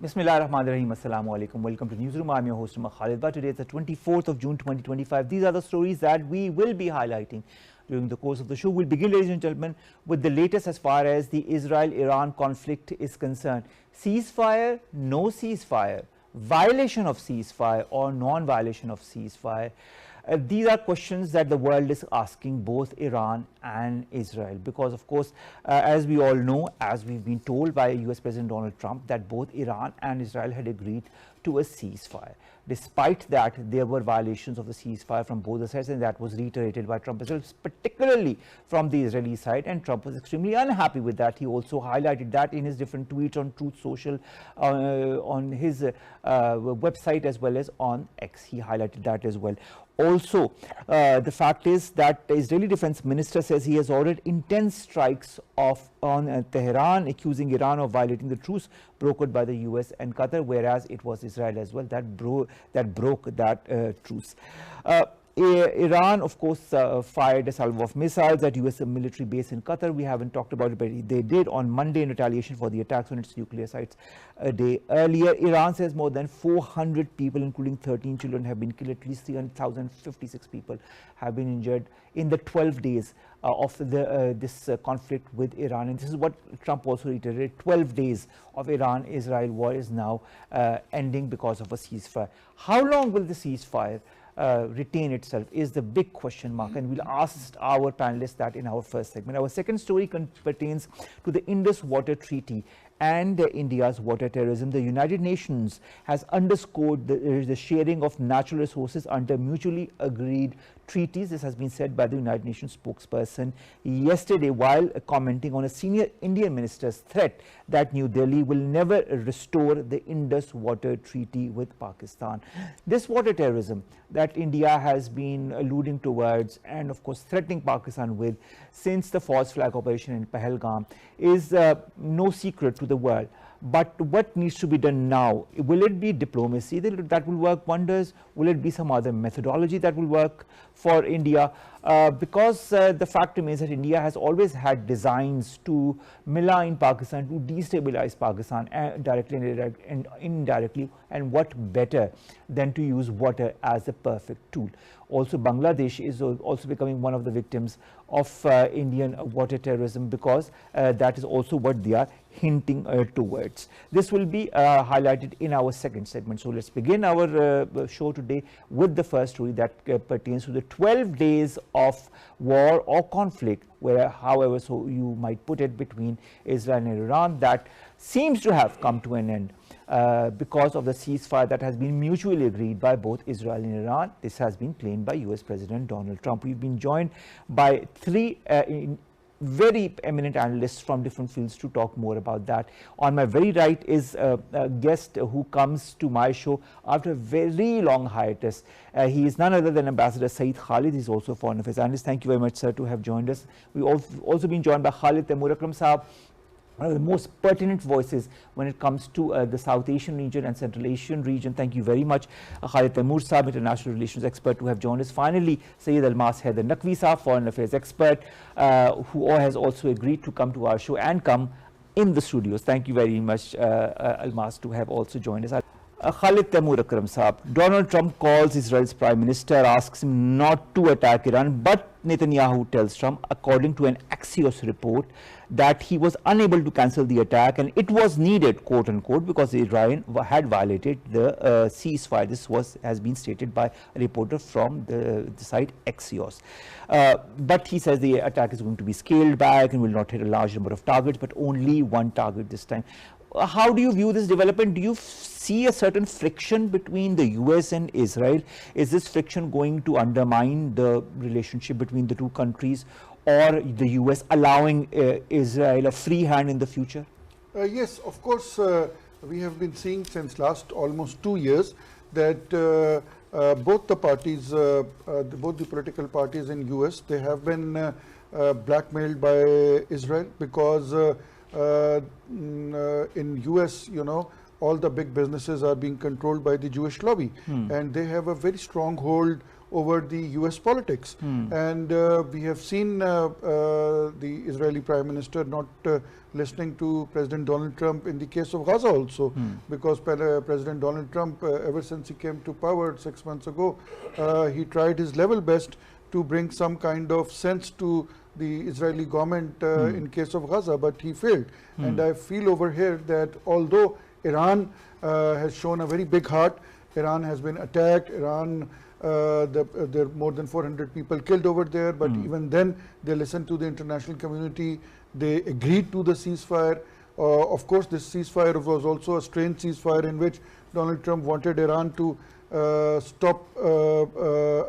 Bismillahirrahmanirrahim. Assalamu alaikum. Welcome to Newsroom. I'm your host, Khalid. Today is the 24th of June 2025. These are the stories that we will be highlighting during the course of the show. We'll begin, ladies and gentlemen, with the latest as far as the Israel-Iran conflict is concerned. Ceasefire, no ceasefire, violation of ceasefire or non-violation of ceasefire. These are questions that the world is asking both Iran and Israel because, of course, as we all know, as we've been told by US President Donald Trump, that both Iran and Israel had agreed to a ceasefire. Despite that, there were violations of the ceasefire from both the sides, and that was reiterated by Trump as well, particularly from the Israeli side, and Trump was extremely unhappy with that. He also highlighted that in his different tweets on Truth Social, on his website, as well as on X. He highlighted that as well. Also, the fact is that the Israeli defense minister says he has ordered intense strikes on Tehran, accusing Iran of violating the truce brokered by the US and Qatar, whereas it was Israel as well that broke that truce. Iran, of course, fired a salvo of missiles at US military base in Qatar. We haven't talked about it, but they did on Monday in retaliation for the attacks on its nuclear sites a day earlier. Iran says more than 400 people, including 13 children, have been killed. At least 300,056 people have been injured in the 12 days of this conflict with Iran. And this is what Trump also reiterated. 12 days of Iran-Israel war is now ending because of a ceasefire. How long will the ceasefire retain itself is the big question mark, and we'll ask our panelists that in our first segment. Our second story pertains to the Indus Water Treaty and India's water terrorism. The United Nations has underscored the sharing of natural resources under mutually agreed treaties. This has been said by the United Nations spokesperson yesterday while commenting on a senior Indian minister's threat that New Delhi will never restore the Indus Water Treaty with Pakistan. This water terrorism that India has been alluding towards and, of course, threatening Pakistan with since the false flag operation in Pahalgam is no secret to the world. But what needs to be done now? Will it be diplomacy that will work wonders? Will it be some other methodology that will work for India? Because the fact remains that India has always had designs to malign Pakistan, to destabilize Pakistan directly and indirectly, and what better than to use water as a perfect tool. Also, Bangladesh is also becoming one of the victims of Indian water terrorism because that is also what they are hinting towards. This will be highlighted in our second segment. So let's begin our show today with the first story that pertains to the 12 days of war or conflict, where, however so you might put it, between Israel and Iran that seems to have come to an end because of the ceasefire that has been mutually agreed by both Israel and Iran. This has been claimed by US President Donald Trump. We've been joined by three very eminent analysts from different fields to talk more about that. On my very right is a guest who comes to my show after a very long hiatus. He is none other than Ambassador Saeed Khalid. He's also a foreign affairs analyst. Thank you very much, sir, to have joined us. We've also been joined by Khalid Taimur Akram Saab, one of the most pertinent voices when it comes to the South Asian region and Central Asian region. Thank you very much, Khalid Taimur Saab, international relations expert, to have joined us. Finally, Syed Almas Haider Naqvi Saab, foreign affairs expert, who has also agreed to come to our show and come in the studios. Thank you very much, Almas, to have also joined us. Khalid Taimur Akram Saab, Donald Trump calls Israel's prime minister, asks him not to attack Iran, but Netanyahu tells Trump, according to an Axios report, that he was unable to cancel the attack and it was needed, quote unquote, because Iran had violated the ceasefire. This has been stated by a reporter from the site Axios. But he says the attack is going to be scaled back and will not hit a large number of targets, but only one target this time. How do you view this development? Do you see a certain friction between the US and Israel? Is this friction going to undermine the relationship between the two countries, or the US allowing Israel a free hand in the future? Yes, of course, we have been seeing since last almost 2 years that both the parties, both the political parties in US, they have been blackmailed by Israel because in US, you know, all the big businesses are being controlled by the Jewish lobby, and they have a very strong hold over the US politics. And we have seen the Israeli Prime Minister not listening to President Donald Trump in the case of Gaza also, because President Donald Trump, ever since he came to power 6 months ago, he tried his level best to bring some kind of sense to the Israeli government in case of Gaza, but he failed. And I feel over here that although Iran has shown a very big heart, Iran has been attacked, Iran, there are more than 400 people killed over there, but even then they listened to the international community, they agreed to the ceasefire. Of course, this ceasefire was also a strange ceasefire in which Donald Trump wanted Iran to stop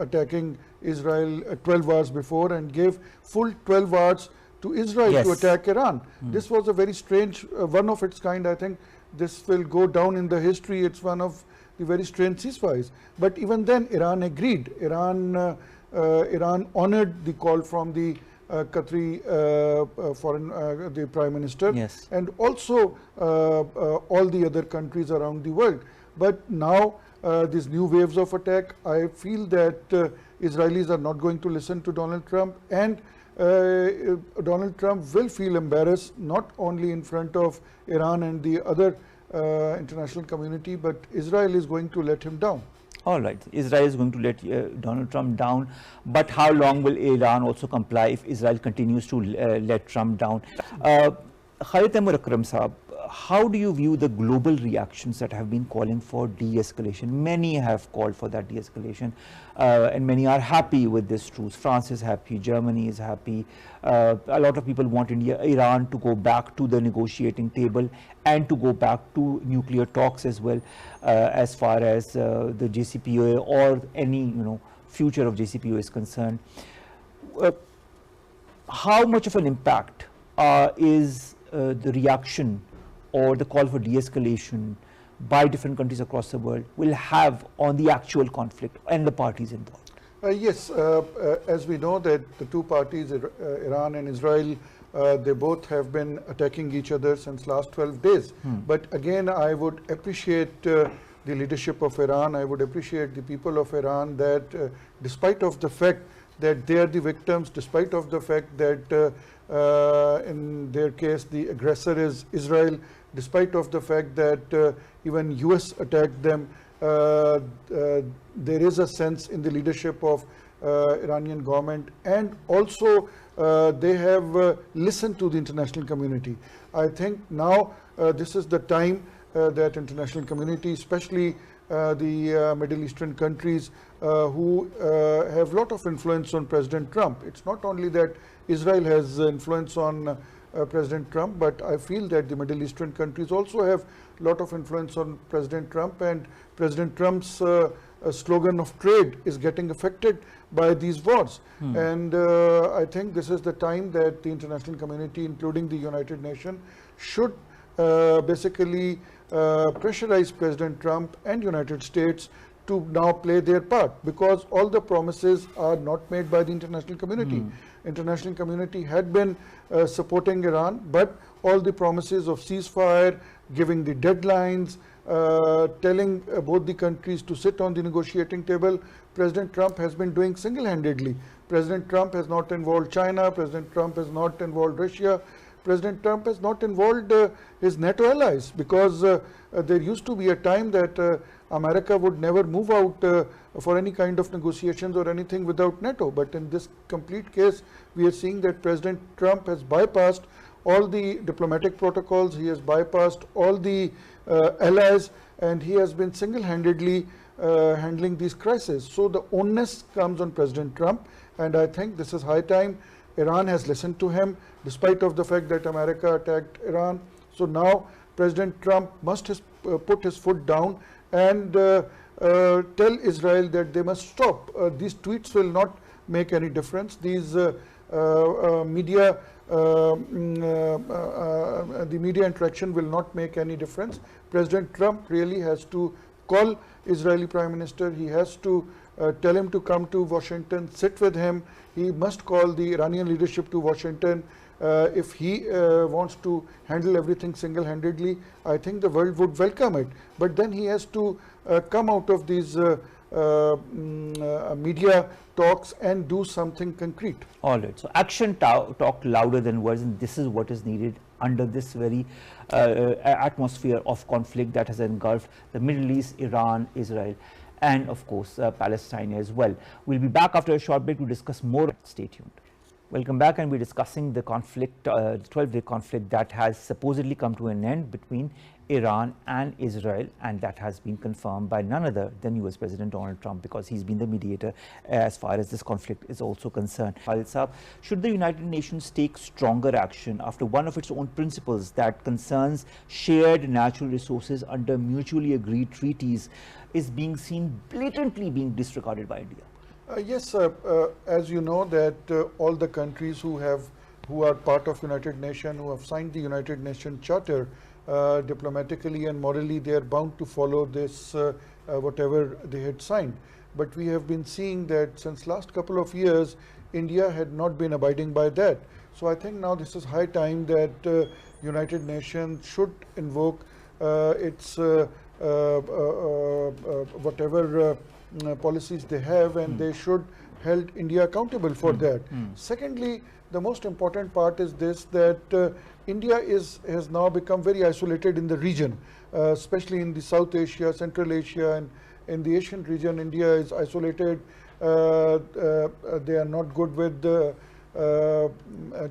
attacking Israel 12 hours before and gave full 12 hours to Israel to attack Iran. This was a very strange, one of its kind. I think this will go down in the history. It's one of the very strange ceasefires. But even then, Iran agreed. Iran honored the call from the Qatari the Prime Minister, and also all the other countries around the world. But now these new waves of attack, I feel that Israelis are not going to listen to Donald Trump, and Donald Trump will feel embarrassed not only in front of Iran and the other international community, but Israel is going to let him down. All right, Israel is going to let Donald Trump down, but how long will Iran also comply if Israel continues to let Trump down? Khalid Taimur Akram Saab, how do you view the global reactions that have been calling for de-escalation? Many have called for that de-escalation, and many are happy with this truce. France is happy, Germany is happy. A lot of people want Iran to go back to the negotiating table and to go back to nuclear talks as well, as far as the JCPOA or any future of JCPOA is concerned. How much of an impact is the reaction or the call for de-escalation by different countries across the world will have on the actual conflict and the parties involved? Yes, as we know that the two parties, Iran and Israel, they both have been attacking each other since last 12 days. But again, I would appreciate the leadership of Iran. I would appreciate the people of Iran that despite of the fact that they are the victims, despite of the fact that in their case the aggressor is Israel, despite of the fact that even US attacked them, there is a sense in the leadership of Iranian government, and also they have listened to the international community. I think now this is the time that international community, especially the Middle Eastern countries who have a lot of influence on President Trump. It's not only that Israel has influence on President Trump, but I feel that the Middle Eastern countries also have a lot of influence on President Trump, and President Trump's slogan of trade is getting affected by these wars. And I think this is the time that the international community, including the United Nations, should basically pressurize President Trump and United States to now play their part, because all the promises are not made by the international community. International community had been supporting Iran, but all the promises of ceasefire, giving the deadlines, telling both the countries to sit on the negotiating table, President Trump has been doing single-handedly. President Trump has not involved China, President Trump has not involved Russia, President Trump has not involved his NATO allies, because there used to be a time that America would never move out for any kind of negotiations or anything without NATO. But in this complete case, we are seeing that President Trump has bypassed all the diplomatic protocols, he has bypassed all the allies, and he has been single-handedly handling these crises. So the onus comes on President Trump, and I think this is high time. Iran has listened to him, despite of the fact that America attacked Iran. So now President Trump must put his foot down and tell Israel that they must stop. These tweets will not make any difference. These the media interaction will not make any difference. President Trump really has to call Israeli Prime Minister. He has to tell him to come to Washington, sit with him. He must call the Iranian leadership to Washington. If he wants to handle everything single-handedly, I think the world would welcome it. But then he has to come out of these media talks and do something concrete. All right. So action talk louder than words, and this is what is needed under this very atmosphere of conflict that has engulfed the Middle East, Iran, Israel, and of course Palestine as well. We'll be back after a short break to discuss more. Stay tuned. Welcome back, and we're discussing the conflict, the 12-day conflict that has supposedly come to an end between Iran and Israel, and that has been confirmed by none other than US President Donald Trump, because he's been the mediator as far as this conflict is also concerned. Khalid Saab, should the United Nations take stronger action after one of its own principles that concerns shared natural resources under mutually agreed treaties is being seen blatantly being disregarded by India? Yes, as you know that all the countries who are part of United Nations, who have signed the United Nations Charter, diplomatically and morally they are bound to follow this whatever they had signed. But we have been seeing that since last couple of years India had not been abiding by that. So I think now this is high time that United Nations should invoke its whatever policies they have, and they should hold India accountable for that. Secondly, the most important part is this, that India has now become very isolated in the region, especially in the South Asia, Central Asia, and in the Asian region. India is isolated. They are not good with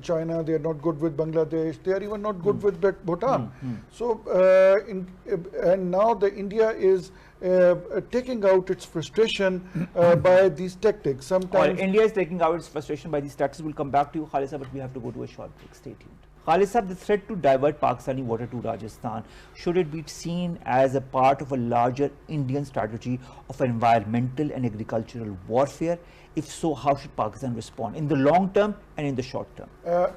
China, they are not good with Bangladesh, they are even not good with Bhutan. So, and now the India is taking out its frustration by these tactics. Sometimes India is taking out its frustration by these tactics. We'll come back to you, Khalid Saab, but we have to go to a short break. Stay tuned. Khalid Saab, the threat to divert Pakistani water to Rajasthan, should it be seen as a part of a larger Indian strategy of environmental and agricultural warfare? If so, how should Pakistan respond in the long term and in the short term?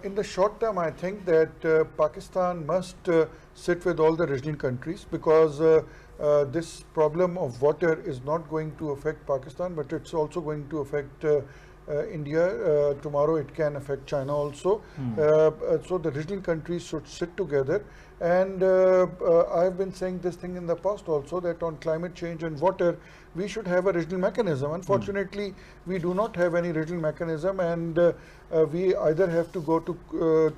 In the short term, I think that Pakistan must sit with all the regional countries, because this problem of water is not going to affect Pakistan, but it's also going to affect India. Tomorrow it can affect China also. So the regional countries should sit together. And I've been saying this thing in the past also, that on climate change and water, we should have a regional mechanism. Unfortunately, we do not have any regional mechanism, and we either have to go to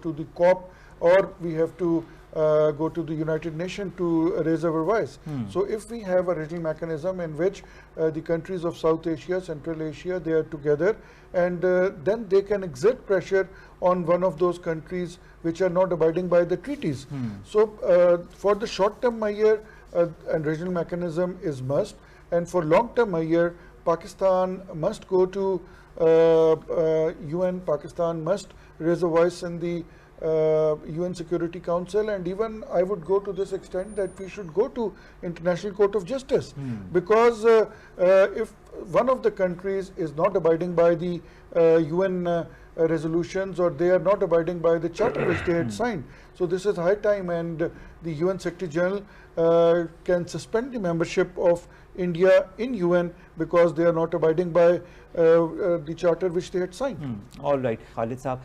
the COP, or we have to go to the United Nations to raise our voice. So if we have a regional mechanism in which the countries of South Asia, Central Asia, they are together, and then they can exert pressure on one of those countries which are not abiding by the treaties. So for the short term measure, a regional mechanism is must, and for long term measure, Pakistan must go to UN, Pakistan must raise a voice in the UN Security Council, and even I would go to this extent that we should go to International Court of Justice, because if one of the countries is not abiding by the UN resolutions, or they are not abiding by the charter which they had signed, so this is high time, and the UN Secretary General can suspend the membership of India in UN because they are not abiding by the charter which they had signed. All right, Khalid Saab.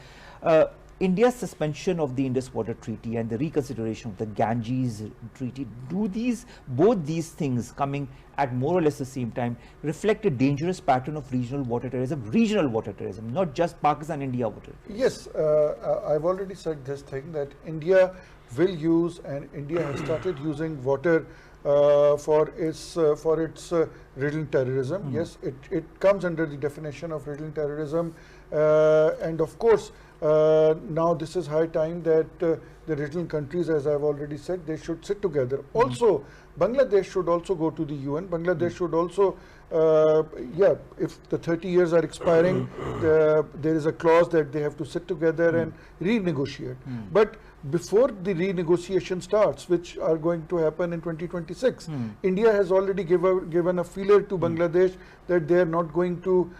India's suspension of the Indus Water Treaty and the reconsideration of the Ganges Treaty, do both these things coming at more or less the same time reflect a dangerous pattern of regional water terrorism, not just Pakistan-India water? Yes, I've already said this thing, that India will use, and India has started using water for its regional terrorism. Yes, it comes under the definition of regional terrorism, and of course now this is high time that the regional countries, as I've already said, they should sit together. Also, Bangladesh should also go to the UN. Bangladesh should also, if the 30 years are expiring, there is a clause that they have to sit together and renegotiate. But before the renegotiation starts, which are going to happen in 2026, India has already given a feeler to Bangladesh that they are not going to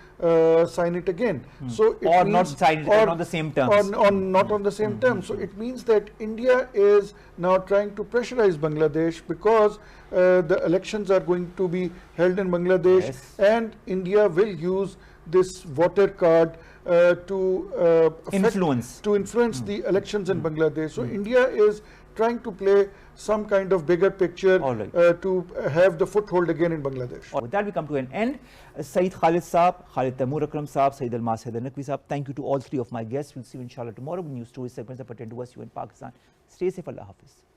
sign it again. So it or means, not sign it, or on the same terms. Not on the same terms. So it means that India is now trying to pressurize Bangladesh, because the elections are going to be held in Bangladesh, and India will use this water card to influence the elections in Bangladesh. So India is trying to play some kind of bigger picture to have the foothold again in Bangladesh. With that, we come to an end. Saeed Khalid Saab, Khalid Taimur Akram Saab, Saeed Almas Haider Naqvi Saab, thank you to all three of my guests. We'll see you inshallah tomorrow with news stories segments that pertain to us, you in Pakistan. Stay safe. Allah Hafiz.